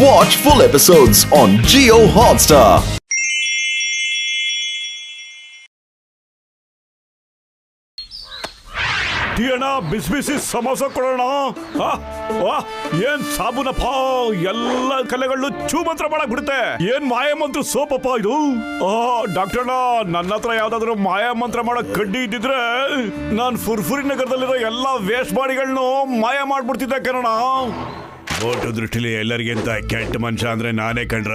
Watch full episodes on Jio Hotstar. ಅಣ್ಣ ಬಿಸಿ ಬಿಸಿ ಸಮೋಸ ಕೊಡೋಣ. ಏನ್ ಸಾಬೂನಪ್ಪ, ಎಲ್ಲ ಕಲೆಗಳು ಚೂ ಮಂತ್ರ ಮಾಡಕ್ ಬಿಡುತ್ತೆ. ಏನ್ ಮಾಯ ಮಂತ್ರ ಸೋಪಪ್ಪ ಇದು. ಡಾಕ್ಟರ್ ಅಣ್ಣ, ನನ್ನ ಹತ್ರ ಯಾವ್ದಾದ್ರು ಮಾಯ ಮಂತ್ರ ಮಾಡಕ್ ಕಡ್ಡಿ ಇದ್ದಿದ್ರೆ ನಾನ್ ಫುರ್ಫುರಿ ನಗರದಲ್ಲಿರೋ ಎಲ್ಲಾ ವೇಸ್ಟ್ ಬಾಡಿಗಳನ್ನೂ ಮಾಯ ಮಾಡ್ಬಿಡ್ತಿದ್ದೆ ಕಣ. ಫೋಟೋ ದೃಷ್ಟಿಲಿ ಎಲ್ಲರಿಗಿಂತ ಕೆಟ್ಟ ಮನುಷ್ಯ ಅಂದ್ರೆ ನಾನೇ ಕಣ್ರ.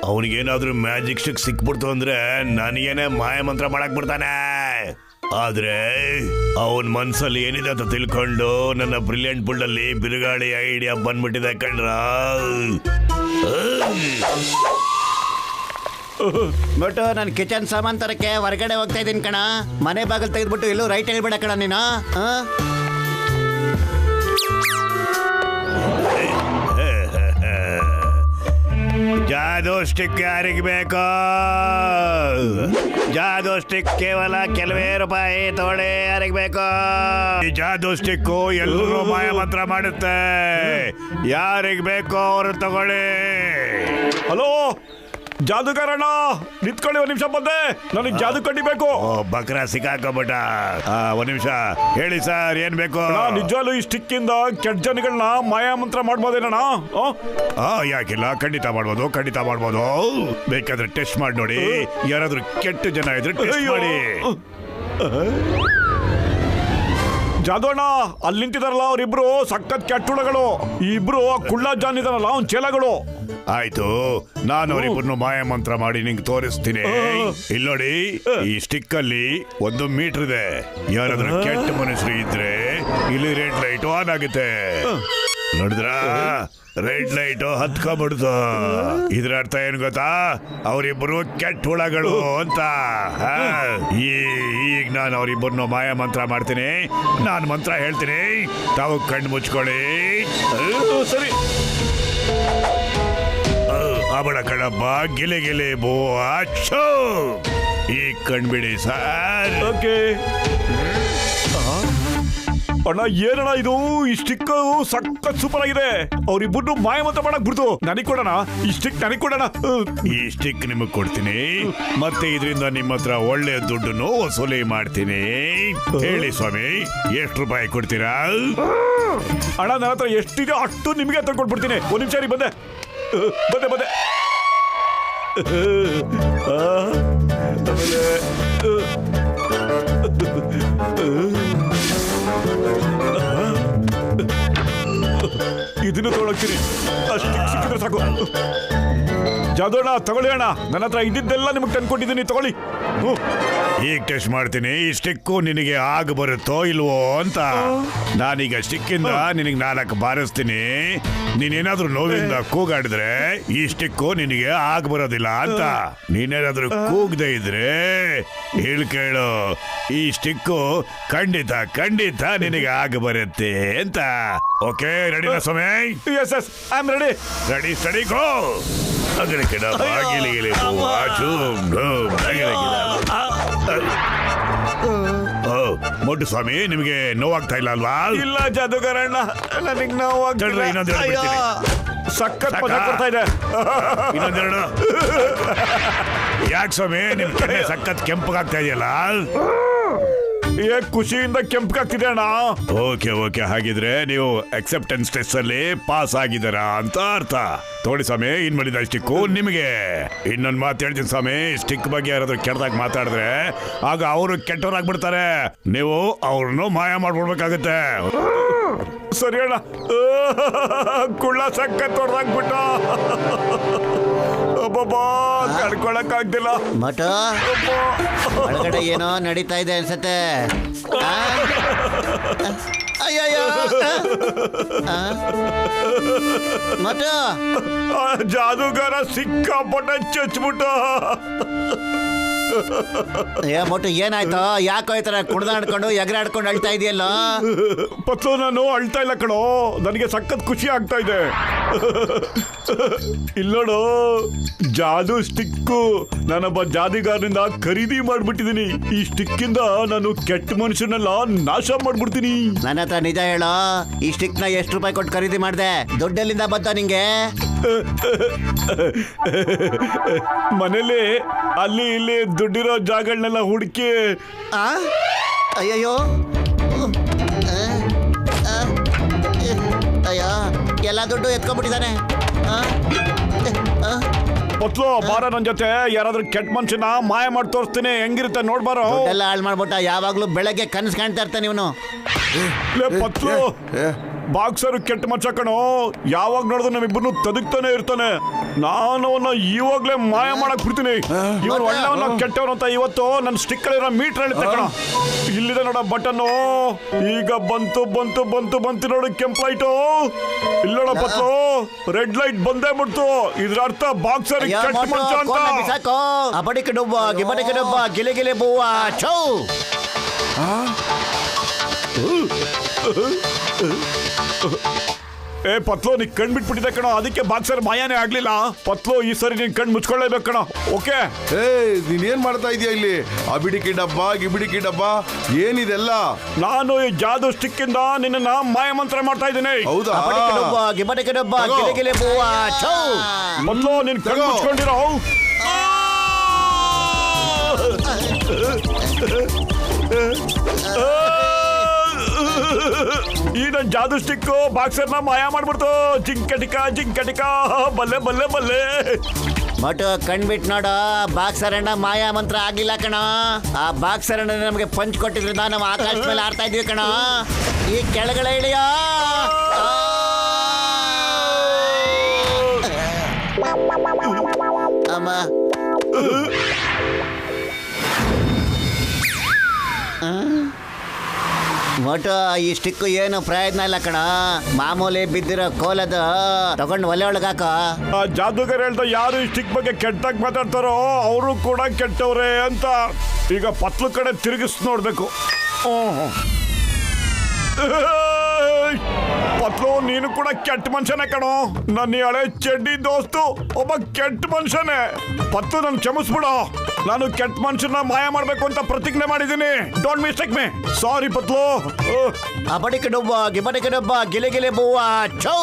ಅವನಿಗೇನಾದ್ರೂ ಮ್ಯಾಜಿಕ್ ಸ್ಟಿಕ್ ಸಿಕ್ಬಿಡ್ತು ಅಂದ್ರೆ ನನಗೇನೆ ಮಾಯ ಮಂತ್ರ ಮಾಡಕ್ ಬಿಡ್ತಾನೆ. ಆದ್ರೆ ಅವನ್ ಮನ್ಸಲ್ಲಿ ಏನಿದೆ ಅಂತ ತಿಳ್ಕೊಂಡು ನನ್ನ ಬ್ರಿಲಿಯಂಟ್ ಬುಳ್ಳಲ್ಲಿ ಬಿರುಗಾಳಿ ಐಡಿಯಾ ಬಂದ್ಬಿಟ್ಟಿದೆ ಕಣ್ರ. ಬಟ್ ನಾನು ಕಿಚನ್ ಸಾಮಾನ್ ತರಕ್ಕೆ ಹೊರಗಡೆ ಹೋಗ್ತಾ ಇದ್ದೀನಿ ಕಣ. ಮನೆ ಬಾಗಿಲು ತೆಗೆದ್ಬಿಟ್ಟು ಎಲ್ಲೂ ರೈಟ್ ಹೇಳ್ಬೇಡ ಕಣ ನೀನು. ಜಾದೂ ಸ್ಟಿಕ್ ಯಾರಿಗೆ ಬೇಕೋ? ಜಾದೂ ಸ್ಟಿಕ್ ಕೇವಲ ಕೆಲವೇ ರೂಪಾಯಿ ತಗೊಳ್ಳಿ. ಯಾರಿಗೆ ಬೇಕೋ ಈ ಜಾದೂ ಸ್ಟಿಕ್? ಎಲ್ಲರೂ ಮಾಯ ಮಂತ್ರ ಮಾಡುತ್ತೆ. ಯಾರಿಗೆ ಬೇಕೋ ಅವರು ತಗೊಳ್ಳಿ. ಹಲೋ ಜಾದೂಗಾರಣ್ಣ, ನಿಂತ್ಕೊಳ್ಳಿ, ಒಂದ್ ನಿಮಿಷ ಬಂದೆ. ನನಗೆ ಜಾದೂ ಕಡ್ಡಿ ಬೇಕು. ಬಕ್ರ ಸಿಕ್ಕಾಕೊಂಬಿಟ್ಟ. ಒಂದ್ ನಿಮಿಷ ಹೇಳಿ ಸರ್, ಏನ್ ಬೇಕು? ನಿಜವಾಗ್ಲೂ ಈ ಸ್ಟಿಕ್ ಇಂದ ಕೆಟ್ಟ ಜನಗಳನ್ನ ಮಾಯಾ ಮಂತ್ರ ಮಾಡ್ಬೋದೇನಣ್ಣ? ಯಾಕಿಲ್ಲ, ಖಂಡಿತ ಮಾಡ್ಬೋದು, ಖಂಡಿತ ಮಾಡ್ಬೋದು. ಬೇಕಾದ್ರೆ ಟೆಸ್ಟ್ ಮಾಡಿ ನೋಡಿ. ಯಾರಾದ್ರೂ ಕೆಟ್ಟ ಜನ ಇದ್ರೆ ಟೆಸ್ಟ್ ಮಾಡಿ. ಜಾದು ಅಣ್ಣ, ಅಲ್ಲಿ ನಿಂತಿದಾರಲ್ಲ ಅವ್ರಿಬ್ರು ಸಖತ್ ಕೆಟ್ಟುಳಗಳು. ಇಬ್ರು ಕುಳ್ಳ ಜಾನ್ ಇದಾರಲ್ಲ ಅವ್ನ್ ಚೇಲಗಳು. ಆಯ್ತು, ನಾನು ಅವರಿಬ್ಬರನ್ನು ಮಾಯ ಮಂತ್ರ ಮಾಡಿ ನಿಂಗೆ ತೋರಿಸ್ತೀನಿ. ಇಲ್ಲಿ ನೋಡಿ, ಈ ಸ್ಟಿಕ್ ಅಲ್ಲಿ 1 ಮೀಟರ್ ಇದೆ. ಯಾರಾದ್ರೂ ಕೆಟ್ಟ ಮನುಷ್ಯರು ಇದ್ರೆ ಇಲ್ಲಿ ರೆಡ್ ಲೈಟ್ ಆನ್ ಆಗುತ್ತೆ. ನೋಡಿದ್ರ, ರೆಡ್ ಲೈಟ್ ಹತ್ಕೊಂಡ್ಬಿಡ್ತು. ಇದ್ರ ಅರ್ಥ ಏನ್ ಗೊತ್ತಾ? ಅವರಿಬ್ಬರು ಕೆಟ್ಟ ಹುಳಗಳು ಅಂತ. ಈಗ ನಾನು ಅವರಿಬ್ಬರನ್ನು ಮಾಯ ಮಂತ್ರ ಮಾಡ್ತೀನಿ. ನಾನು ಮಂತ್ರ ಹೇಳ್ತೀನಿ, ತಾವು ಕಣ್ಣು ಮುಚ್ಕೊಳ್ಳಿ. ಸರಿ. ಅವಳ ಕಣಬ್ಬ ಗಿಲೆ ಗಿಲೆ ಬೋ ಅಚ್ಚೋ. ಈ ಕಣ್ಬಿಡಿ ಸರ್. ಓಕೆ ಅಣ್ಣ, ಏನಣ್ಣ ಇದು? ಈ ಸ್ಟಿಕ್ ಸಖತ್ ಸೂಪರ್ ಆಗಿದೆ. ಅವ್ರಿಬ್ಬರು ಮಾಯ ಮಂತ್ರ ಮಾಡಕ್ ಬಿಡ್ತು. ನನಗ್ ಕೊಡೋಣ ಈ ಸ್ಟಿಕ್, ನನಗ್ ಕೊಡೋಣ. ಈ ಸ್ಟಿಕ್ ನಿಮಗ್ ಕೊಡ್ತೀನಿ, ಮತ್ತೆ ಇದರಿಂದ ನಿಮ್ಮ ಹತ್ರ ಒಳ್ಳೆ ದುಡ್ಡನ್ನು ವಸೂಲಿ ಮಾಡ್ತೀನಿ. ಹೇಳಿ ಸ್ವಾಮಿ, ಎಷ್ಟು ರೂಪಾಯಿ ಕೊಡ್ತೀರಾ? ಅಣ್ಣ, ನನ್ನ ಹತ್ರ ಎಷ್ಟಿದೆ ಅಷ್ಟು ನಿಮಗೆ ತಗೊಂಡ್ಬಿಡ್ತೀನಿ. ಒಂದ್ ನಿಮಿಷ ಬಂದೆ ಬಂದೆ ಬಂದೆ. ಇದನ್ನು ತಗೊಳಕ್ತೀನಿ. ಅಷ್ಟು ಸಿಕ್ಕಿದ್ರೆ ಸಾಕು. ಜಾದೋಣ ತಗೊಳ್ಳಿ ಅಣ್ಣ, ನನ್ನ ಹತ್ರ ಇದ್ದಿದ್ದೆಲ್ಲ ನಿಮಗೆ ತಂದ್ಕೊಟ್ಟಿದ್ದೀನಿ, ತಗೊಳ್ಳಿ. ಈಗ ಟೆಸ್ಟ್ ಮಾಡ್ತೀನಿ, ಈ ಸ್ಟಿಕ್ಕು ನಿನಗೆ ಆಗ ಬರುತ್ತೋ ಇಲ್ವೋ ಅಂತ. ನಾನೀಗ ಸ್ಟಿಕ್ಕಿಂದ ನಿನಗೆ 4 ಬಾರಿಸ್ತೀನಿ. ನೀನೇನಾದ್ರೂ ನೋವಿಂದ ಕೂಗಾಡಿದ್ರೆ ಈ ಸ್ಟಿಕ್ಕು ನಿನಗೆ ಆಗ ಬರೋದಿಲ್ಲ ಅಂತ. ನೀನೇನಾದ್ರೂ ಕೂಗದೆ ಇದ್ರೆ ಕೇಳು, ಈ ಸ್ಟಿಕ್ಕು ಖಂಡಿತ ಖಂಡಿತ ನಿನಗೆ ಆಗ ಬರುತ್ತೆ ಅಂತ. ಓಕೆ, ರೆಡಿನಾ ಸ್ವಾಮಿ? Yes yes, I am ready. Ready, steady, go. ಮೊಟ್ಟು ಸ್ವಾಮಿ, ನಿಮಗೆ ನೋವಾಗ್ತಾ ಇಲ್ಲ ಅಲ್ವಾ? ಇಲ್ಲ ಜಾದೂಗಾರಣ್ಣ, ನನಗೆ ನೋವಾಗ್ತಿಲ್ಲ. ಇನ್ನೊಂದೆರಡು ಸಖತ್ ಮಜಾ ಕೊಡ್ತಾ ಇದೆ. ಇನ್ನೊಂದೆರಡು. ಯಾಕೆ ಸ್ವಾಮಿ, ನಿಮ್ ಕಡೆ ಸಖತ್ ಕೆಂಪಗಾಗ್ತಾ ಇದೆಯಲ್ಲ? ಖುಷಿಯಿಂದ ಕೆಂಪಗಾಗ್ತಿದೆ ಅಣ್ಣ. ಓಕೆ ಓಕೆ, ಹಾಗಿದ್ರೆ ನೀವು ಅಕ್ಸೆಪ್ಟೆನ್ಸ್ ಟೆಸ್ಟ್ ಅಲ್ಲಿ ಪಾಸ್ ಆಗಿದ್ದೀರಾ ಅಂತ ಅರ್ಥ. ತೋಳಿ ಸ್ವಾಮಿ, ಇನ್ ಮಾಡಿದ ಸ್ಟಿಕ್ಕು ನಿಮಗೆ. ಇನ್ನೊಂದು ಮಾತು ಹೇಳ್ತೀನಿ ಸ್ವಾಮಿ, ಸ್ಟಿಕ್ ಬಗ್ಗೆ ಯಾರಾದ್ರೂ ಕೆಟ್ಟದಾಗ ಮಾತಾಡಿದ್ರೆ ಆಗ ಅವರು ಕೆಟ್ಟವರಾಗ್ಬಿಡ್ತಾರೆ. ನೀವು ಅವ್ರನ್ನು ಮಾಯ ಮಾಡ್ಬಿಡ್ಬೇಕಾಗತ್ತೆ. ಸರಿ ಅಣ್ಣ. ಕುಳ್ಳ ಸಖತ್ ಹೊಡೆದಾಗ್ಬಿಟ್ಟ. ಒಬ್ಬೊಬ್ಬ ಕಡ್ಕೊಳಕ್ ಆಗ್ತಿಲ್ಲ. ಮಟ ಒಳಗಡೆ ಏನೋ ನಡೀತಾ ಇದೆ ಅನ್ಸತ್ತೆ. ಅಯ್ಯಯ್ಯೋ, ಮಟ ಜಾದೂಗಾರ ಸಿಕ್ಕಾಪಟ್ಟೆ ಚಚ್ಬಿಟ್ಟ. ಮೊಟ್ಟು ಏನಾಯ್ತು? ಯಾಕೋ ಈ ತರ ಕುಡ್ದಾಡ್ಕೊಂಡು ಎಗರಾಡ್ಕೊಂಡು ಅಳ್ತಾ ಇದೆಯಲ್ಲ? ಪತ್ತು, ನಾನು ಅಳ್ತಾ ಇಲ್ಲ ಕಣೋ, ನನಗೆ ಸಖತ್ ಖುಷಿ ಆಗ್ತಾ ಇದೆ. ಇಲ್ಲೋಡು, ಜಾದೂ ಸ್ಟಿಕ್ಕು ನಾನೊಬ್ಬ ಜಾದೂಗಾರನಿಂದ ಖರೀದಿ ಮಾಡ್ಬಿಟ್ಟಿದೀನಿ. ಈ ಸ್ಟಿಕ್ ಇಂದ ನಾನು ಕೆಟ್ಟ ಮನುಷ್ಯನೆಲ್ಲ ನಾಶ ಮಾಡ್ಬಿಡ್ತೀನಿ. ನನ್ನ ಹತ್ರ ನಿಜ ಹೇಳೋ, ಈ ಸ್ಟಿಕ್ ನ ಎಷ್ಟು ರೂಪಾಯಿ ಕೊಟ್ಟು ಖರೀದಿ ಮಾಡ್ದೆ? ದುಡ್ಡೆಲ್ಲಿಂದ ಬಂತ ನಿಂಗೆ? ಮನೇಲಿ ಅಲ್ಲಿ ಇಲ್ಲಿ ದುಡ್ಡಿರೋ ಜಾಗಗಳನ್ನೆಲ್ಲ ಹುಡುಕಿ. ಅಯ್ಯಯ್ಯೋ, ಅಯ್ಯೋ, ಎಲ್ಲ ದುಡ್ಡು ಎತ್ಕೊಂಡ್ಬಿಟ್ಟಿದ್ದಾನೆ. ಪತ್ಲು ಬಾರ ನನ್ ಜೊತೆ, ಯಾರಾದ್ರೂ ಕೆಟ್ಟ ಮನುಷ್ಯನ ಮಾಯ ಮಾಡಿ ತೋರಿಸ್ತೀನಿ, ಹೆಂಗಿರುತ್ತೆ ನೋಡ್ಬಾರೋ. ಎಲ್ಲ ಹಾಳು ಮಾಡ್ಬಿಟ್ಟ, ಯಾವಾಗ್ಲೂ ಬೆಳಗ್ಗೆ ಕನಸು ಕಾಣ್ತಾ ಇರ್ತಾನೆ ಇವನು. ಪತ್ಲು ಬಾಕ್ಸರ್ ಕೆಟ್ಟ ಮನುಷ್ಯ ಕಣೋ, ಯಾವಾಗ ನೋಡಿದ್ರು ನಮ್ಮಿಬ್ಬರನ್ನು ತದಕ್ತಾನೆ ಇರ್ತಾನೆ. ನಾನು ಅವನ್ನ ಇವಾಗ್ಲೇ ಮಾಯ ಮಾಡಕ್ ಬಿಡ್ತೀನಿ. ಇವನು ಒಳ್ಳೆಯವನ ಕೆಟ್ಟವನು ಅಂತ ಇವತ್ತು ನನ್ನ ಸ್ಟಿಕ್ಕರ್ ಇರೋ ಮೀಟರ್ ಹೇಳಿದ್ದೆ ಕಣ. ಇಲ್ಲಿದೆ ನೋಡ ಬಟನ್, ಈಗ ಬಂತು ಬಂತು ಬಂತು ಬಂತು ನೋಡು ಕೆಂಪು ಲೈಟು. ಇಲ್ಲ ನೋಡ ಪತ್ಲು, ರೆಡ್ ಲೈಟ್ ಬಂದೇ ಬಿಡ್ತು. ಇದ್ರ ಅರ್ಥ ಬಾಕ್ಸರ್ ಕೆಟ್ಟ ಮನುಷ್ಯ ಅಂತ. ಅಬಡಿಕೆ ಡುಬ್ಬ ಗಿಬಡಿಕೆ ಡುಬ್ಬ ಗಿಲೆ ಗಿಲೆ ಬೂವ ಚೌ. ಏ ಪತ್ಲು, ನೀ ಕಣ್ ಬಿಟ್ಬಿಟ್ಟಿದೆ ಕಣ, ಅದಕ್ಕೆ ಬಾಕ್ಸರ್ ಮಾಯಾನೇ ಆಗ್ಲಿಲ್ಲ. ಪತ್ಲು, ಈ ಸರಿ ನೀನ್ ಕಣ್ ಮುಚ್ಕೊಳ್ಳೇಬೇಕು ಕಣ. ಓಕೆ? ನೀನೇನ್ ಮಾಡ್ತಾ ಇದೀಯ ಇಲ್ಲಿ? ಅಬಿಡಿಕಿ ಡಬ್ಬ ಗಿಬಿಡಿಕಿ ಡಬ್ಬ ಏನಿದೆಲ್ಲ? ನಾನು ಈ ಜಾದು ಸ್ಟಿಕ್ ಇಂದ ನಿನ್ನ ಮಾಯ ಮಂತ್ರ ಮಾಡ್ತಾ ಇದ್ದೀನಿ. ಹೌದಾ? ಅಬಡಿಕೆ ಡುಬ್ಬ ಗಿಬಡಿಕೆ ಡುಬ್ಬ ಗಿಲೆ ಗಿಲೆ ಬೂವ ಚೌ. ಪತ್ಲು, ನೀನ್ ಕಣ್ ಮುಚ್ಕೊಂಡಿರೋ. ಈ ನನ್ ಜಾದು ಸ್ಟಿಕ್ ಬಾಕ್ಸರ್ನ ಮಾಯ ಮಾಡ್ಬಿಡ್ತು. ಜಿಂಕಟಿಕ ಬಲ್ಲೆ ಬಲ್ಲೆ ಬಲ್ಲೆ. ಮಟು ಕಣ್ಬಿಟ್ ನೋಡ, ಬಾಕ್ಸರ್ ಅಣ್ಣ ಮಾಯಾ ಮಂತ್ರ ಆಗ್ಲಿಲ್ಲ ಕಣ. ಆ ಬಾಕ್ಸರ್ ಅಣ್ಣ ನಮಗೆ ಪಂಚ್ ಕೊಟ್ಟಿದ್ರಿಂದ ನಾವು ಆಕಾಶ ಮೇಲೆ ಆಡ್ತಾ ಇದ್ವಿ ಕಣ. ಈ ಕೆಳಗಡೆ ಇಳಿಯ. ಅಮ್ಮ ಮೋಟು, ಈ ಸ್ಟಿಕ್ ಏನು ಪ್ರಯೋಜನ ಇಲ್ಲ ಕಣ. ಮಾಮೂಲಿ ಬಿದ್ದಿರೋ ಕೋಲದ ತಗೊಂಡು ಒಲೆ ಒಳಗಾಕ. ಆ ಜಾದೂಗರ್ ಹೇಳ್ದ, ಯಾರು ಈ ಸ್ಟಿಕ್ ಬಗ್ಗೆ ಕೆಟ್ಟಾಗಿ ಮಾತಾಡ್ತಾರೋ ಅವರು ಕೂಡ ಕೆಟ್ಟವ್ರೆ ಅಂತ. ಈಗ ಪತ್ಲು ಕಡೆ ತಿರುಗಿಸ್ ನೋಡ್ಬೇಕು. ಪತ್ಲು, ನೀನು ಕೂಡ ಕೆಟ್ಟ ಮನುಷ್ಯನೇ ಕಣೋ. ನನ್ನ ಹಳೆ ಚಡ್ಡಿ ದೋಸ್ತು ಒಬ್ಬ ಕೆಟ್ಟ ಮನುಷ್ಯನೇ. ಪತ್ಲು, ನನ್ ಕ್ಷಮಿಸ್ಬಿಡು. ನಾನು ಕೆಟ್ಟ ಮನುಷ್ಯನ ಮಾಯ ಮಾಡ್ಬೇಕು ಅಂತ ಪ್ರತಿಜ್ಞೆ ಮಾಡಿದ್ದೀನಿ. Don't mistake me. ಸಾರಿ ಪತ್ಲು. ಅಬಡಿಕೆ ಡುಬ್ಬ ಗಿಬಡಿಕೆ ಡುಬ್ಬ ಗಿಲೆ ಗಿಲೆ ಬೂವ ಚೌ.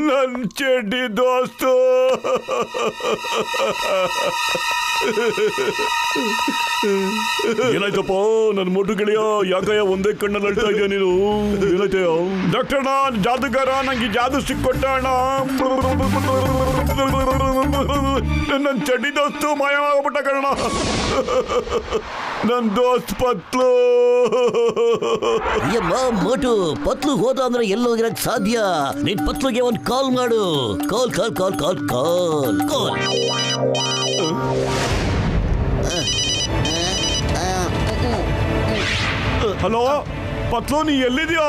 ನನ್ ಚಡ್ಡಿ ದೋಸ್ತು. ಏನಾಯ್ತಪ್ಪ ನನ್ ಮೊಟ್ಟು ಗೆಳೆಯ? ಯಾಕಯ್ಯ ಒಂದೇ ಕಣ್ಣಲ್ಲಿ ಅಳ್ತಾ ಇದೆಯಾ ನೀನು? ಏನಾಯ್ತಯ್ಯ? ಡಾಕ್ಟರ್ ಅಣ್ಣ, ಜಾದುಗಾರ ನಂಗೆ ಜಾದು ಸ್ಟಿಕ್ ಕೊಟ್ಟ ಅಣ್ಣ. ನನ್ ಚಡ್ಡಿ ದೋಸ್ತು ಮಾಯವಾಗ್ಬಿಟ್ಟ ಕಣ. ನನ್ ದೋಸ್ತ್ ಪತ್ಲು. ಅಯ್ಯಮ್ಮ ಮೋಟು, ಪತ್ಲು ಹೋದ ಅಂದ್ರೆ ಎಲ್ಲೋಗಿರಕ್ ಸಾಧ್ಯ? ನೀನ್ ಪತ್ಲುಗೆ ಒಂದ್ ಕಾಲ್ ಮಾಡು. ಕಾಲ್ ಕಾಲ್ ಕಾಲ್ ಕಾಲ್ ಕಾಲ್ ಕಾಲ್. ಹಲೋ ಪತ್ಲು, ನೀ ಎಲ್ಲಿದ್ಯಾ?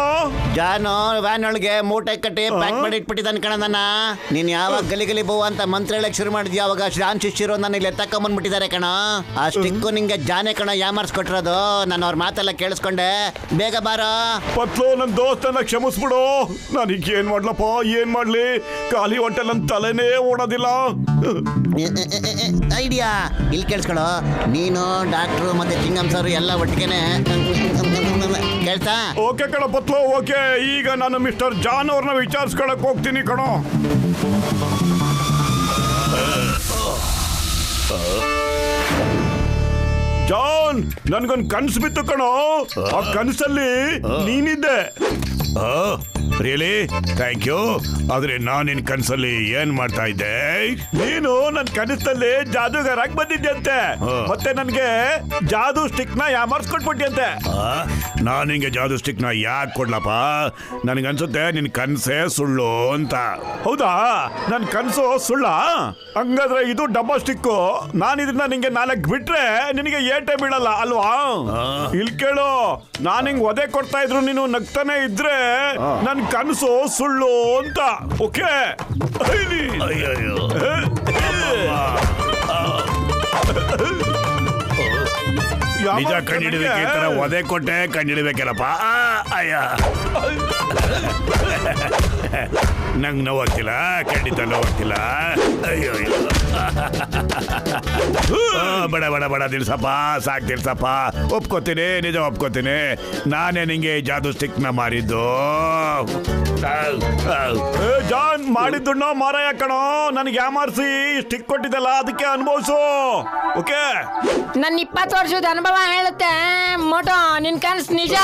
ಜಾನು ವ್ಯಾನ್ ಒಳಗೆ ಮೂಟೆ ಕಟ್ಟಿ ಪ್ಯಾಕ್ ಮಾಡಿ ಇಟ್ಬಿಟ್ಟಿದ್ದಾನೆ ಕಣ ನನ್ನ. ನೀನ್ ಯಾವಾಗ ಗಲಿ ಗಲಿ ಬೋವ ಅಂತ ಮಂತ್ರ ಹೇಳಕ್ ಶುರು ಮಾಡಿದ್ಯಾ ಅವಾಗ ಶ್ರಾನ್ ಶಿಷ್ಯರು ನನ್ನ ಇಲ್ಲಿ ಎತ್ತಕೊಂಬಂದ್ಬಿಟ್ಟಿದ್ದಾರೆ ಕಣ. ಆ ಸ್ಟಿಕ್ಕು ನಿಂಗೆ ಜಾನೆ ಕಣ ಯಾಮರ್ಸ್ಕೊಟ್ಟಿರೋದು. ನಾನು ಅವ್ರ ಮಾತೆಲ್ಲ ಕೇಳಿಸ್ಕೊಂಡೆ. ಬೇಗ ಬಾರ ಪತ್ಲು, ನನ್ ದೋಸ್ತನ ಕ್ಷಮಿಸ್ಬಿಡು. ನಾನೀಗ ಏನ್ ಮಾಡ್ಲಪ್ಪ, ಏನ್ ಮಾಡ್ಲಿ? ಖಾಲಿ ಹೊಟ್ಟೆ ನನ್ ತಲೆನೇ ಓಡೋದಿಲ್ಲ. ಐಡಿಯಾ ಇಲ್ಲಿ ಕೇಳಿಸ್ಕೊಳು. ನೀನು ಡಾಕ್ಟ್ರು ಮತ್ತೆ ಚಿಂಗಮ್ ಸರ್ ಎಲ್ಲ ಒಟ್ಟಿಗೆನೆ ಕೇಳ್ತಾ. ಓಕೆ ಕಣ ಪತ್ಲು, ಓಕೆ. ಈಗ ನಾನು ಮಿಸ್ಟರ್ ಜಾನ್ ಅವ್ರನ್ನ ವಿಚಾರಿಸ್ಕೊಳಕ್ ಹೋಗ್ತೀನಿ ಕಣೋ. ಜಾನ್, ನನ್ಗೊಂದು ಕನ್ಸು ಬಿತ್ತು ಕಣೋ. ಆ ಕನಸಲ್ಲಿ ನೀನಿದ್ದೆ. ರಿಯಲಿ? Thank you. ಆದ್ರೆ ನಾನು ನಿನ್ ಕನಸಲ್ಲಿ ಏನ್ ಮಾಡ್ತಾ ಇದ್ದೆ? ನೀನು ನನ್ ಕನಸಲ್ಲಿ ಜಾದೂಗಾರಾಗಿ ಬಂದಿದ್ಯಂತೆ. ಮತ್ತೆ ನನ್ಗೆ ಜಾದೂ ಸ್ಟಿಕ್ ನ ಯಾಮರ್ಸ್ಕೊಟ್ಬಿಟ್ಟಿಯಂತೆ. ನಾನು ನಿಂಗೆ ಜಾದೂ ಸ್ಟಿಕ್ ನ ಯಾಕೆ ಕೊಡ್ಲಪ್ಪ? ನನ್ಗನ್ಸುತ್ತೆ ನಿನ್ ಕನ್ಸೇ ಸುಳ್ಳು ಅಂತ. ಹೌದಾ? ನನ್ ಕನ್ಸು ಸುಳ್ಳ? ಹಂಗಾದ್ರೆ ಇದು ಡಬ್ಬಾ ಸ್ಟಿಕ್. ನಾನು ಇದನ್ನ ನಿಂಗೆ 4 ಬಿಟ್ರೆ ನಿನಗೆ ಏಟೆ ಬೀಳಲ್ಲ ಅಲ್ವಾ? ಇಲ್ಲಿ ಕೇಳು, ನಾನು ಹಿಂಗ್ ಒದೆ ಕೊಡ್ತಾ ಇದ್ರು ನೀನು ನಗ್ತಾನೆ ಇದ್ರೆ ನನ್ ಕನಸು ಸುಳ್ಳು ಅಂತ. ಓಕೆ? ಯಾವ ನಿಜ ಕಂಡಿಡಿದಕ್ಕೆ ಈ ತರ ಒದೆ ಕೊಟ್ಟೆ ಕಂಡಿಡ್ಬೇಕಲ್ಲಪ್ಪ. ಅಯ್ಯ ನಂಗೆ ನೋವಾಗ್ತಿಲ್ಲ, ಖಂಡಿತ ನೋವಾಗ್ತಿಲ್ಲ. ಅಯ್ಯೋ ಬಡ ಬಡ ಬಡ ತಿಳ್ಸಪ್ಪ, ಸಾಕು ತಿಳ್ಸಪ್ಪ. ಒಪ್ಕೋತೀನಿ, ನಿಜ ಒಪ್ಕೋತೀನಿ. ನಾನೇ ನಿಂಗೆ ಜಾದು ಸ್ಟಿಕ್ ನ ಮಾರಿದ್ದು. ಜಾನ್ ಮಾಡಿದ್ದುಣ್ಣ ಮಾರಾಯ ಕಣೋ, ನನಗೆ ಯಾಮಾರಿಸಿ ಸ್ಟಿಕ್ ಕೊಟ್ಟಿದ್ದಲ್ಲ, ಅದಕ್ಕೆ ಅನುಭವಿಸು. ಓಕೆ, ನನ್ನ 20 ವರ್ಷದ ಅನುಭವ ಹೇಳುತ್ತೆ ಮೋಟೋ, ನಿನ್ ಕನ್ಸ್ ನಿಜ.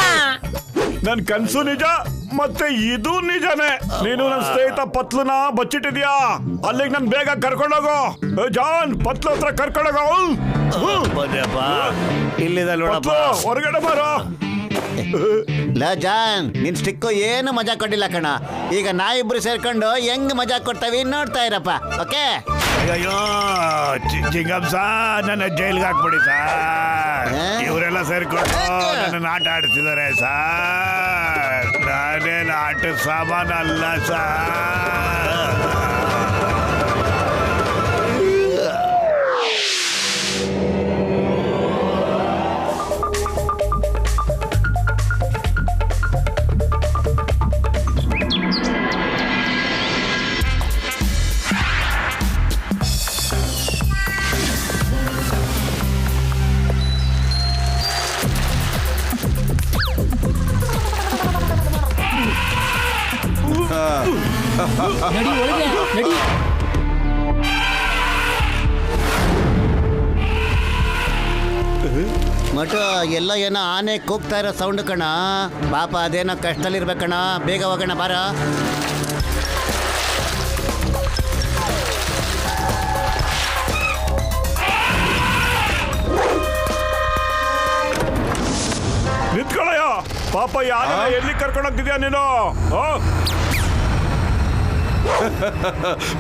ನನ್ ಕನ್ಸು ನಿಜ, ಮತ್ತೆ ಇದು ನಿಜನೇ. ನೀನು ನನ್ನ ಸ್ನೇಹಿತ ಪತ್ಲುನ ಬಚ್ಚಿಟ್ಟಿದ್ಯಾ, ಅಲ್ಲಿಗೆ ನನ್ ಬೇಗ ಕರ್ಕೊಂಡೋಗು. ಜಾನ್, ಪತ್ಲು ಹತ್ರ ಕರ್ಕೊಂಡೋಗು. ಇಲ್ಲಿದೆ ನೋಡಪ್ಪ. ಹೊರಗಡೆ ಬಾರೋ. ಜಾನ್, ನಿನ್ ಸ್ಟಿಕ್ಕು ಏನು ಮಜಾ ಕೊಟ್ಟಿಲ್ಲ ಕಣ. ಈಗ ನಾವಿಬ್ರು ಸೇರ್ಕೊಂಡು ಹೆಂಗ್ ಮಜಾ ಕೊಡ್ತಾವಿ ನೋಡ್ತಾ ಇರಪ್ಪ. ಓಕೆ. ಅಯ್ಯೋ ಚಿಂಗಪ್ಪ, ನನ್ನ ಜೈಲ್ಗೆ ಹಾಕ್ಬಿಡಿ ಸಾರ್. ಇವರೆಲ್ಲ ಸೇರ್ಕೊಂಡು ನನ್ನ ಆಟ ಆಡ್ತಿದ್ದಾರೆ ಸಾರ್. ನಾನೇನು ಆಟದ ಸಾಮಾನಲ್ಲ ಸಾರ್. ನಡಿ ಒಳಗೆ ನಡಿ. ಮಟು, ಎಲ್ಲ ಏನೋ ಆನೆ ಕೂಗ್ತಾ ಇರೋ ಸೌಂಡ್ ಕಣ. ಪಾಪ ಅದೇನೋ ಕಷ್ಟದಲ್ಲಿರ್ಬೇಕಣ. ಬೇಗ ಹೋಗೋಣ ಬಾರ. ನಿಂತ್ಕೊಳ್ಳಯ್ಯ, ಪಾಪ ಯಾರ ಎಲ್ಲಿ ಕರ್ಕೊಂಡೋಗ್ತಿದ್ಯಾ ನೀನು?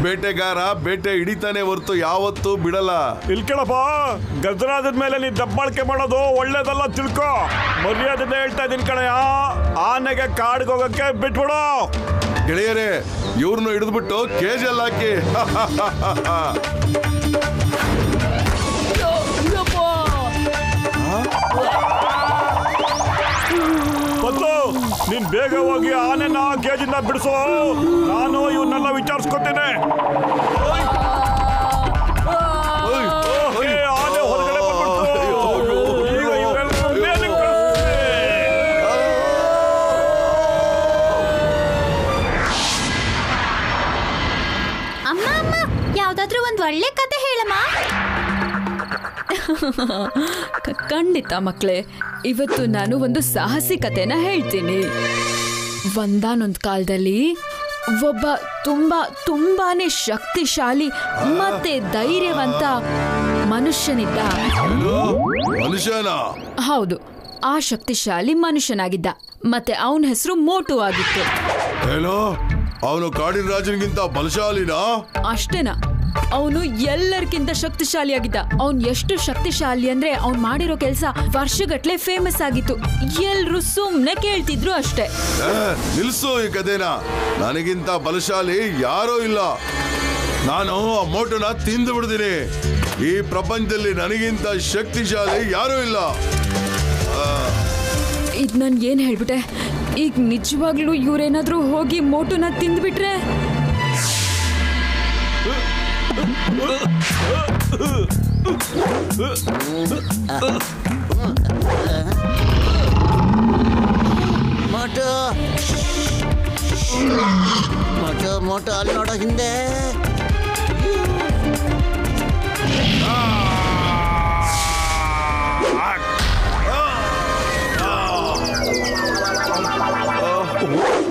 ಬೇಟೆಗಾರ ಬೇಟೆ ಹಿಡಿತಾನೆ ಹೊರ್ತು ಯಾವತ್ತೂ ಬಿಡಲ್ಲ. ಇಲ್ಲಿ ಕೇಳಪ್ಪ, ಗಜರಾಜದ ಮೇಲೆ ನೀ ದಬ್ಬಾಳಿಕೆ ಮಾಡೋದು ಒಳ್ಳೇದಲ್ಲ, ತಿಳ್ಕೊ. ಮರ್ಯಾದೆಯಿಂದ ಹೇಳ್ತಾ ಇದೀನಿ ಕಣಯ್ಯ, ಆನೆಗೆ ಕಾಡ್ಗೆ ಹೋಗಕ್ಕೆ ಬಿಟ್ಬಿಡು. ಗೆಳೆಯರೇ, ಇವ್ರನ್ನು ಹಿಡಿದ್ಬಿಟ್ಟು ಕೇಜಲ್ಲಿ ಹಾಕಿ. ಮೊದಲು ನೀನ್ ಬೇಗ ಹೋಗಿ ಆನೆನ ಕೇಜಿಂದ ಬಿಡಿಸೋ. ನಾನು ಇವನ್ನೆಲ್ಲ ವಿಚಾರಿಸ್ಕೊತೇನೆ. ಆನೆ ಹೊರಗಡೆ ಬಂದ್ಬಿಡ್ತು. ಈಗ ಇವರೆಲ್ಲ ಮೇಲಕ್ಕೆ ಕಳಿಸ್ತೀನಿ. ಅಮ್ಮ ಅಮ್ಮ, ಯಾವ್ದಾದ್ರೂ ಒಂದ್ ಒಳ್ಳೆ ಕತೆ ಹೇಳಮ್ಮ. ಖಂಡಿತ ಮಕ್ಕಳೇ, ಇವತ್ತು ನಾನು ಒಂದು ಸಾಹಸಿ ಕಥೆನ ಹೇಳ್ತೀನಿ. ಒಂದಾನೊಂದು ಕಾಲದಲ್ಲಿ ಒಬ್ಬ ತುಂಬಾನೇ ಶಕ್ತಿಶಾಲಿ ಮತ್ತೆ ಧೈರ್ಯವಂತ ಮನುಷ್ಯನಿದ್ದ. ಮನುಷ್ಯನ? ಹೌದು, ಆ ಶಕ್ತಿಶಾಲಿ ಮನುಷ್ಯನಾಗಿದ್ದ. ಮತ್ತೆ ಅವನ ಹೆಸರು ಮೋಟು ಆಗಿತ್ತು. ಏನೋ, ಅವನು ಕಾಡಿನ ರಾಜನಿಗಿಂತ ಬಲಶಾಲಿನಾ? ಅಷ್ಟೇನಾ, ಅವನು ಎಲ್ಲರಿಗಿಂತ ಶಕ್ತಿಶಾಲಿಯಾಗಿದ್ದ. ಅವನ್ ಎಷ್ಟು ಶಕ್ತಿಶಾಲಿ ಅಂದ್ರೆ ಅವ್ನ್ ಮಾಡಿರೋ ಕೆಲಸ ವರ್ಷಗಟ್ಲೆ ಫೇಮಸ್ ಆಗಿತ್ತು. ಎಲ್ರು ಸುಮ್ನೆ ಕೇಳ್ತಿದ್ರು ಅಷ್ಟೇ. ನಿಲ್ಸು ಈ ಕಥೆನ. ನನಗಿಂತ ಬಲಶಾಲಿ ಯಾರೂ ಇಲ್ಲ. ನಾನು ಆ ಮೋಟುನ ತಿಂದು ಬಿಡ್ತೀನಿ. ಈ ಪ್ರಪಂಚದಲ್ಲಿ ನನಗಿಂತ ಶಕ್ತಿಶಾಲಿ ಯಾರೂ ಇಲ್ಲ. ಇದ್ ನನ್ ಏನ್ ಹೇಳ್ಬಿಟ್ಟೆ? ಈಗ ನಿಜವಾಗ್ಲೂ ಇವ್ರೇನಾದ್ರೂ ಹೋಗಿ ಮೋಟುನ ತಿಂದ್ಬಿಟ್ರೆ? ಮೋಟು ಮೋಟು ಮೋಟು, ಅಲ್ಲಿ ನೋಡೋ ಹಿಂದೆ.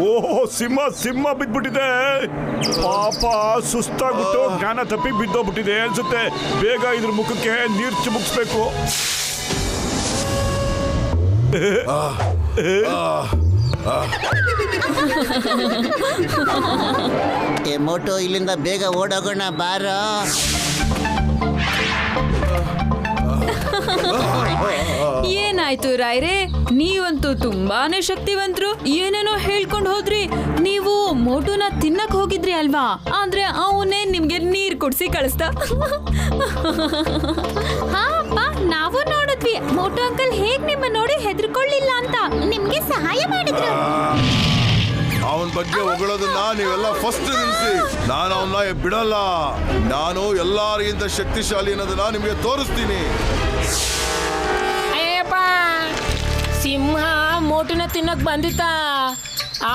ಓಹೋ, ಸಿಂಹ ಬಿದ್ಬಿಟ್ಟಿದೆ. ಪಾಪ ಸುಸ್ತಾಗ್ಬಿಟ್ಟು ಜ್ಞಾನ ತಪ್ಪಿ ಬಿದ್ದೋಗ್ಬಿಟ್ಟಿದೆ ಅನ್ಸುತ್ತೆ. ಬೇಗ ಇದ್ರ ಮುಖಕ್ಕೆ ನೀರು ಚಿಮುಕ್ಸ್ಬೇಕು. ಏ ಮೋಟು, ಇಲ್ಲಿಂದ ಬೇಗ ಓಡೋಗೋಣ ಬಾರ. ಏನಾಯ್ತು ರಾಯ್ರೆ, ನೀವಂತೂ ತುಂಬಾನೇ ಶಕ್ತಿವಂತರು. ಏನೇನೋ ಹೇಳ್ಕೊಂಡು ಹೋದ್ರಿ. ನೀವು ಮೋಟುನ ತಿನ್ನಕ್ ಹೋಗಿದ್ರಿ ಅಲ್ವಾ, ಆದ್ರೆ ಅವನೇ ನಿಮ್ಗೆ ನೀರ್ ಕುಡ್ಸಿ ಕಳಿಸ್ದ. ಹಾ ಅಪ್ಪ, ನಾವು ನೋಡಿದ್ವಿ. ಮೋಟು ಅಂಕಲ್ ಹೇಗ್ ನಿಮ್ಮ ನೋಡಿ ಹೆದರ್ಕೊಳ್ಳಿಲ್ಲ ಅಂತ ನಿಮ್ಗೆ ಸಹಾಯ ಮಾಡಿದ್ರು. ಅವನ ಬಗ್ಗೆ ಹೊಗಳೋದನ್ನ ನೀವೆಲ್ಲ ಫಸ್ಟ್ ನಿಲ್ಸಿ. ನಾನು ಅವನ್ನ ಬಿಡಲ್ಲ. ನಾನು ಎಲ್ಲರಿಗಿಂತ ಶಕ್ತಿಶಾಲಿ ಅನ್ನೋದನ್ನ ನಿಮಗೆ ತೋರಿಸ್ತೀನಿ. ಅಯ್ಯಪ್ಪ, ಸಿಂಹ ಮೋಟುನ ತಿನ್ನಕ್ ಬಂದಿತ್ತ,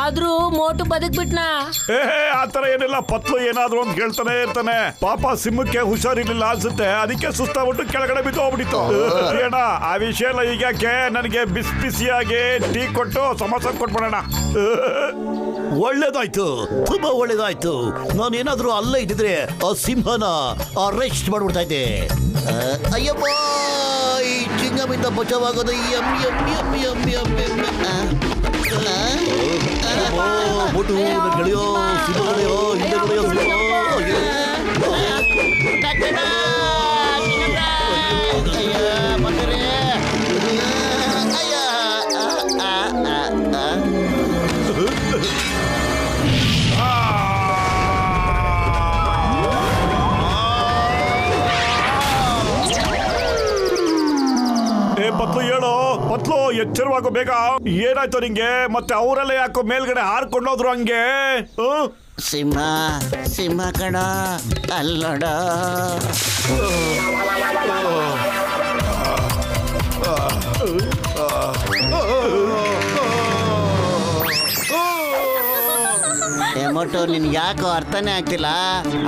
ಆದ್ರೂ ಮೋಟು ಬದುಕ್ಬಿಟ್ನ. ಆತರ ಏನಿಲ್ಲ, ಪತ್ಲು ಏನಾದ್ರು ಅಂತ ಹೇಳ್ತಾನೆ ಇರ್ತಾನೆ. ಪಾಪ ಸಿಂಹಕ್ಕೆ ಹುಷಾರಿರ್ಲಿಲ್ಲ ಅನ್ಸುತ್ತೆ, ಅದಕ್ಕೆ ಸುಸ್ತಾಗ್ಬಿಟ್ಟು ಕೆಳಗಡೆ ಬಿದ್ದು ಹೋಗ್ಬಿಟ್ಟಿತ್ತು. ಏನ ಆ ವಿಷಯ ಎಲ್ಲ ಈಗಕ್ಕೆ, ನನಗೆ ಬಿಸಿ ಬಿಸಿಯಾಗಿ ಟೀ ಕೊಟ್ಟು ಸಮೋಸ ಕೊಟ್ಬಿಡೋಣ. ಒಳ್ಳೇದಾಯ್ತು, ತುಂಬಾ ಒಳ್ಳೇದಾಯ್ತು. ನಾನೇನಾದ್ರೂ ಅಲ್ಲೇ ಇದ್ದಿದ್ರೆ ಆ ಸಿಂಹನ ಅರೆಸ್ಟ್ ಮಾಡ್ಬಿಡ್ತಾ ಇದ್ದೆ. ಅಯ್ಯಪ್ಪ, ಈ ಚಿಂಗಮಿಂದ ಬಚಾವಾಗೋದು ಮೋಟು ಗೆಳೆಯೋ, ಸಿಂಹ ಗೆಳೆಯೋ, ಹಿಂದೆ ಗೆಳೆಯೋ, ಪತ್ಲು ಹೇಳೋ, ಪತ್ಲು ಎಚ್ಚರವಾಗೋ ಬೇಗ. ಏನಾಯ್ತು ನಿಂಗೆ? ಮತ್ತೆ ಅವರೆಲ್ಲ ಯಾಕೋ ಮೇಲ್ಗಡೆ ಹಾರ್ಕೊಂಡೋದ್ರು ಹಂಗೆ? ಸಿಂಹ ಸಿಂಹ ಕಣ ಅಲ್ಲೋಡ. ಮೋಟು, ನಿನ್ ಯಾಕೋ ಅರ್ಥನೇ ಆಗ್ತಿಲ್ಲ.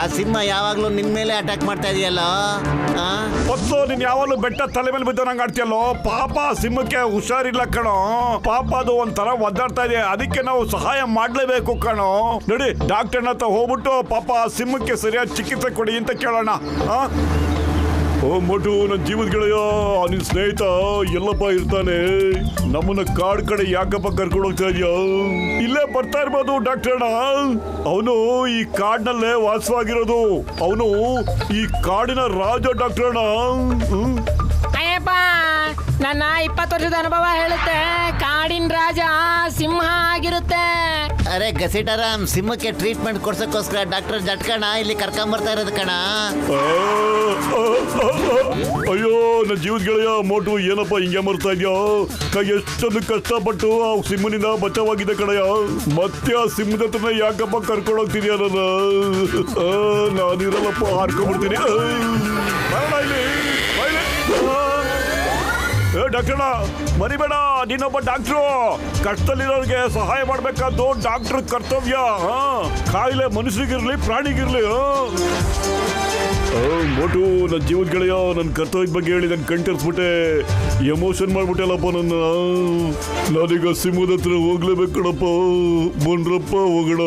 ಆ ಸಿಂಹ ಯಾವಾಗ್ಲೂ ನಿನ್ ಮೇಲೆ ಅಟ್ಯಾಕ್ ಮಾಡ್ತಾ ಇದೆಯಲ್ಲ. ಪತ್ಲು, ನೀನ್ ಯಾವಾಗ್ಲೂ ಬೆಟ್ಟ ತಲೆ ಮೇಲೆ ಬಿದ್ದು ನಂಗೆ ಆಡ್ತೀಯಲ್ಲೋ. ಪಾಪ ಸಿಂಹಕ್ಕೆ ಹುಷಾರಿಲ್ಲ ಕಣೋ. ಪಾಪ ಅದು ಒಂಥರ ಒದ್ದಾಡ್ತಾ ಇದೆ, ಅದಕ್ಕೆ ನಾವು ಸಹಾಯ ಮಾಡ್ಲೇಬೇಕು ಕಣೋ. ನೋಡಿ, ಡಾಕ್ಟರ್ನ ಹತ್ರ ಹೋಗ್ಬಿಟ್ಟು ಪಾಪ ಸಿಂಹಕ್ಕೆ ಸರಿಯಾದ ಚಿಕಿತ್ಸೆ ಕೊಡಿ ಅಂತ ಕೇಳೋಣ. ಓ ಮೋಟು, ನನ್ನ ಜೀವದ ಗೆಳೆಯ, ನಿನ್ ಸ್ನೇಹಿತ ಎಲ್ಲಪ್ಪ ಇರ್ತಾನೆ? ನಮ್ಮನ್ನ ಕಾಡ್ ಕಡೆ ಯಾಕಪ್ಪ ಕರ್ಕೊಂಡು ಹೋಗ್ತಾ ಇದೆಯಾ? ಇಲ್ಲೇ ಬರ್ತಾ ಇರ್ಬೋದು ಡಾಕ್ಟರ್ನ. ಅವನು ಈ ಕಾಡ್ನಲ್ಲೇ ವಾಸವಾಗಿರೋದು. ಅವನು ಈ ಕಾಡಿನ ರಾಜ ಡಾಕ್ಟರ್ನ. ಅಯ್ಯಪ್ಪ, ನನ್ನ 20 ವರ್ಷದ ಅನುಭವ ಹೇಳುತ್ತೆ, ಕಾಡಿನ ರಾಜ ಸಿಂಹ ಆಗಿರುತ್ತೆ. ಅರೆ ಗಸಿಟರಾಮ್, ಸಿಂಹಕ್ಕೆ ಟ್ರೀಟ್ಮೆಂಟ್ ಕೊಡ್ಸಕ್ಕೋಸ್ಕರ ಡಾಕ್ಟರ್ ಜಟ್ಕಣ ಇಲ್ಲಿ ಕರ್ಕೊಂಬರ್ತಾ ಇರೋದು ಕಣ. ಅಯ್ಯೋ, ನನ್ನ ಜೀವದ ಗೆಳೆಯ ಮೋಟು, ಏನಪ್ಪ ಹಿಂಗೆ ಮರ್ತಾ ಇದೆಯಾ? ಎಷ್ಟೊಂದು ಕಷ್ಟಪಟ್ಟು ಆ ಸಿಂಹನಿಂದ ಬಚಾವಾಗಿದೆ ಕಣಯ್ಯ. ಮತ್ತೆ ಆ ಸಿಂಹದ ಹತ್ರನ ಯಾಕಪ್ಪ ಕರ್ಕೊಂಡು ಹೋಗ್ತಿದ್ಯಾ? ನಾನಿರಲ್ಲಪ್ಪ, ಹಾರ್ಕೊಂಡ್ಬಿಡ್ತೀನಿ. ಇಲ್ಲಿ ಡಾಕ್ಟರ್ ಮರಿಬೇಡ, ನೀನೊಬ್ಬ ಡಾಕ್ಟ್ರು. ಕಷ್ಟದಲ್ಲಿರೋರಿಗೆ ಸಹಾಯ ಮಾಡ್ಬೇಕಾದ್ದು ಡಾಕ್ಟರ್ ಕರ್ತವ್ಯ. ಕಾಯಿಲೆ ಮನುಷ್ಯರಿಗಿರ್ಲಿ ಪ್ರಾಣಿಗಿರ್ಲಿ. ಮೋಟು, ನನ್ನ ಜೀವದ ಗೆಳೆಯ, ನನ್ನ ಕರ್ತವ್ಯದ ಬಗ್ಗೆ ಹೇಳಿ ನನ್ನ ಕಣ್ತರಿಸ್ಬಿಟ್ಟೆ. ಎಮೋಷನ್ ಮಾಡ್ಬಿಟ್ಟೆಲ್ಲಪ್ಪ ನನ್ನ. ನಾನೀಗ ಸಿಂಹದ ಹತ್ರ ಹೋಗ್ಲೇಬೇಕು ಕಣಪ್ಪ. ಬನ್ರಪ್ಪ ಹೋಗೋಣ.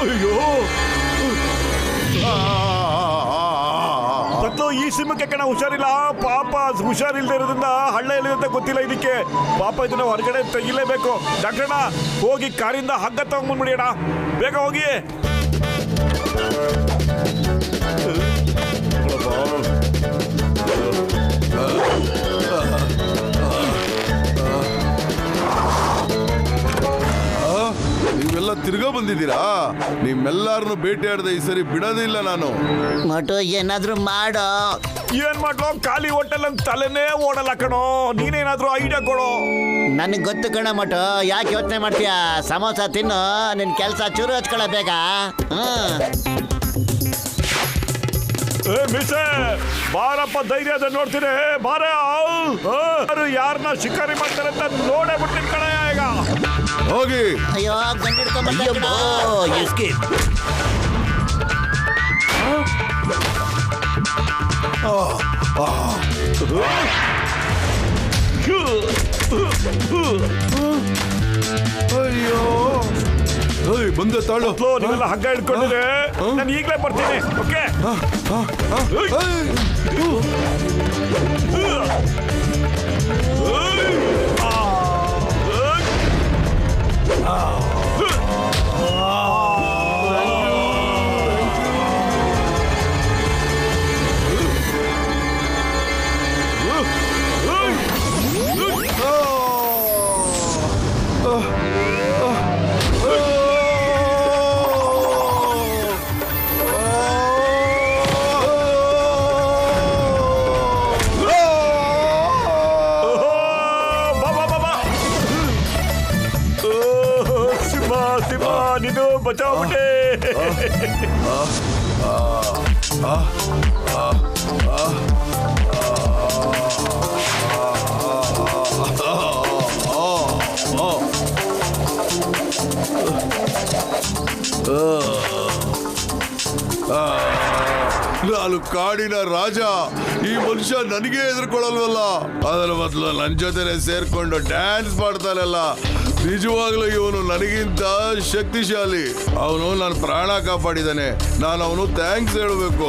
ಅಯ್ಯೋ, ಪತ್ಲು, ಈ ಸಿಂಹಕ್ಕೆ ಕಣ ಹುಷಾರಿಲ್ಲ. ಪಾಪ ಹುಷಾರಿಲ್ಲದೆ ಇರೋದ್ರಿಂದ ಹಳ್ಳ ಎಲ್ಲಿದೆ ಗೊತ್ತಿಲ್ಲ ಇದಕ್ಕೆ. ಪಾಪ ಇದನ್ನ ಹೊರಗಡೆ ತೆಗಿಲೇಬೇಕು. ಡಾಕ್ಟರ್ನ ಹೋಗಿ ಕಾರಿಂದ ಹಗ್ಗ ತಗೊಂಡ್ಬಂದ್ಬಿಡಿ ಅಣ್ಣ, ಬೇಗ ಹೋಗಿ. ನೀವೆಲ್ಲ ತಿರ್ಗಾ ಬಂದಿದ್ದೀರಾ? ನಿಮ್ಮೆಲ್ಲಾರನ್ನು ಭೇಟಿಯಾಡದೆ ಈ ಸರಿ ಬಿಡೋದಿಲ್ಲ ನಾನು. ಮೋಟು, ಏನಾದ್ರೂ ಮಾಡೋ. ಏನ್ ಮಾಡ್ಲೋ, ಖಾಲಿ ಹೋಟೆಲ್ ಅಂತ ತಲೆನೇ ಓಡಲ್ಲ ಕಣೋ. ನೀನೇನಾದ್ರೂ ಐಡಿಯಾ ಕೊಡೋ. ನನಗೆ ಗೊತ್ತು ಕಣ ಮೋಟು, ಯಾಕೆ ಯೋಚನೆ ಮಾಡ್ತೀಯ? ಸಮೋಸ ತಿನ್ನು, ನಿನ್ ಕೆಲಸ ಚೂರು ಹಚ್ಕೊಳ್ಳ ಬೇಗ. ಮಿಸೆ, ಬಾರಪ್ಪ, ಧೈರ್ಯ ಅದ ನೋಡ್ತೀನಿ. ಬಾರ, ಯಾರನ್ನ ಶಿಕಾರಿ ಮಾಡ್ತಾರೆ ಅಂತ ನೋಡೇ ಬಿಡ್ತೀನಿ ಕಣ ಈಗ. ಹೋಗಿ. ಅಯ್ಯೋ, ಗಂಡಿಡ್ಕೊಂಡ್ ಎಸ್ಕೇಪ್. ಅಯ್ಯೋ, ಬಂದೆ ತಾಳು. ನೀವೆಲ್ಲ ಹಗ್ಗ ಹಿಡ್ಕೊಂಡಿದ್ರೆ ನಾನು ಈಗಲೇ ಬರ್ತೀನಿ. ಓಕೆ ನೀನು ಬಚಾವ್ಬಿಟ್ಟೆ. ನಾನು ಕಾಡಿನ ರಾಜ. ಈ ಮನುಷ್ಯ ನನಗೆ ಎದುರ್ಕೊಳ್ಳಲ್ವಲ್ಲ, ಅದರ ಬದಲು ನನ್ನ ಜೊತೆನೆ ಸೇರ್ಕೊಂಡು ಡ್ಯಾನ್ಸ್ ಮಾಡ್ತಾನಲ್ಲ. ನಿಜವಾಗ್ಲೂ ಇವನು ನನಗಿಂತ ಶಕ್ತಿಶಾಲಿ. ಅವನು ನನ್ನ ಪ್ರಾಣ ಕಾಪಾಡಿದಾನೆ. ನಾನು ಅವನು ಥ್ಯಾಂಕ್ಸ್ ಹೇಳಬೇಕು.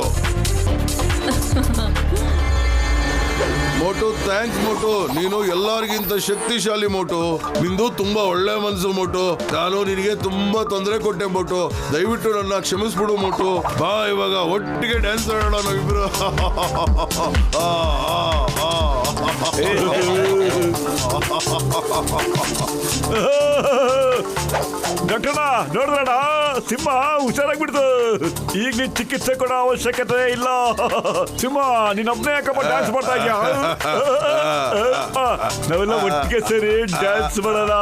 ಮೋಟು, ಥ್ಯಾಂಕ್ಸ್ ಮೋಟು. ನೀನು ಎಲ್ಲರಿಗಿಂತ ಶಕ್ತಿಶಾಲಿ ಮೋಟು. ನಿಂದು ತುಂಬಾ ಒಳ್ಳೆ ಮನಸ್ಸು ಮೋಟು. ನಾನು ನಿನಗೆ ತುಂಬಾ ತೊಂದರೆ ಕೊಟ್ಟೆ ಮೋಟು. ದಯವಿಟ್ಟು ನನ್ನ ಕ್ಷಮಿಸ್ಬಿಡು ಮೋಟು. ಬಾ, ಇವಾಗ ಒಟ್ಟಿಗೆ ಡ್ಯಾನ್ಸ್ ಆಡೋಣ ನಾವಿಬ್ರು. ಡಾಕ್ಟರ್ನ ನೋಡಿದ್ರಣ, ಸಿಂಹ ಹುಷಾರಾಗ್ಬಿಡ್ತು. ಈಗ ನೀನ್ ಚಿಕಿತ್ಸೆ ಕೊಡೋ ಅವಶ್ಯಕತೆ ಇಲ್ಲ. ಸಿಂಹ, ನೀನೊಬ್ನೇ ಯಾಕಪ್ಪ ಡ್ಯಾನ್ಸ್ ಮಾಡ್ತಾ ಇದ್ಯಾ? ನಾವೆಲ್ಲ ಒಟ್ಟಿಗೆ ಸೇರಿ ಡ್ಯಾನ್ಸ್ ಮಾಡೋಣ.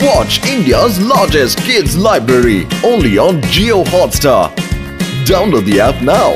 Watch India's largest kids library only on Jio Hotstar. Download the app now.